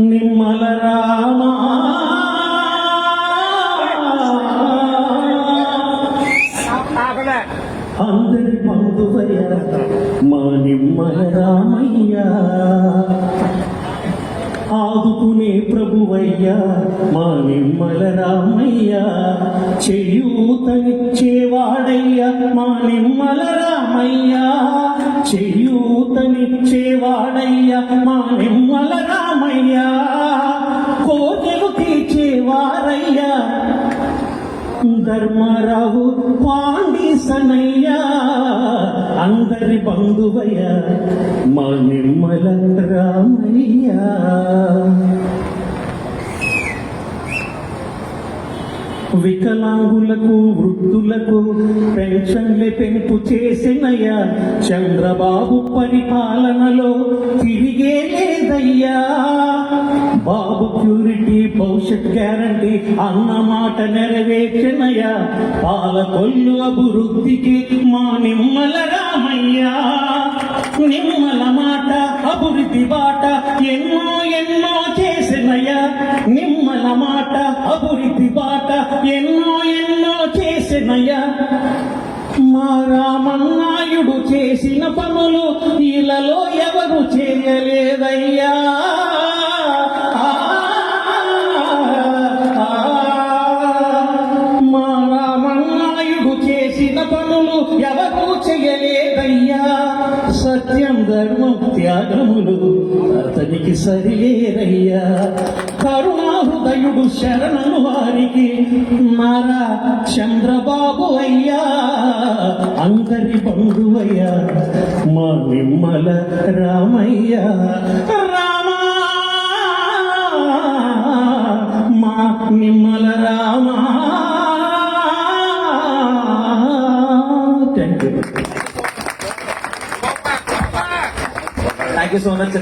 నిమ్మల రామా అందరి బంధువయ్య మా నిమ్మల రామయ్య, ఆదుకునే ప్రభువయ్యా మా నిమ్మల రామయ్య, చేయూతనిచ్చేవాడయ్యా మా నిమ్మల రామయ్య, చేయూతనిచ్చేవాడయ్యా మా నిమ్మల రామయ్య, కోరికలు తీర్చేవారయ్యా ధర్మారావు పాండీసనయ్య, అందరి బంధువయ్య మా నిర్మల రామయ్య. వికలాంగులకు వృద్ధులకు పెన్షన్లే పెంపు చేసినయ్యా, చంద్రబాబు పరిపాలనలో తిరిగే లేదయ్యా, బాబు ప్యూరిటీ భవిష్యత్ గ్యారంటీ అన్న మాట నెరవేర్చినయ్యా, పాలకొల్లు అభివృద్ధికి మా నిమ్మల రామయ్య, నిమ్మల మాట అభివృద్ధి బాట ఎన్నో ఎన్నో చేసినయ్యా, నిమ్మల మాట అభివృద్ధి బాట ఎన్నో ఎన్నో చేసినయ్యా, మా రామన్నాయుడు చేసిన పనులు ఇళ్లలో ఎవరు చేయలేదయ్యా, మా రామన్నాయుడు చేసిన పనులు ఎవరు చేయలేదయ్యా, సత్యం ధర్మం త్యాగములు అతనికి సరిలేరయ్యా, కరుణాహృదయుడు శరణను వారికి నారా చంద్రబాబు అయ్యా, అందరి బంధువయ్యా మా నిమ్మల రామయ్య, రామా మా Nimmala Rama. Thank you so much.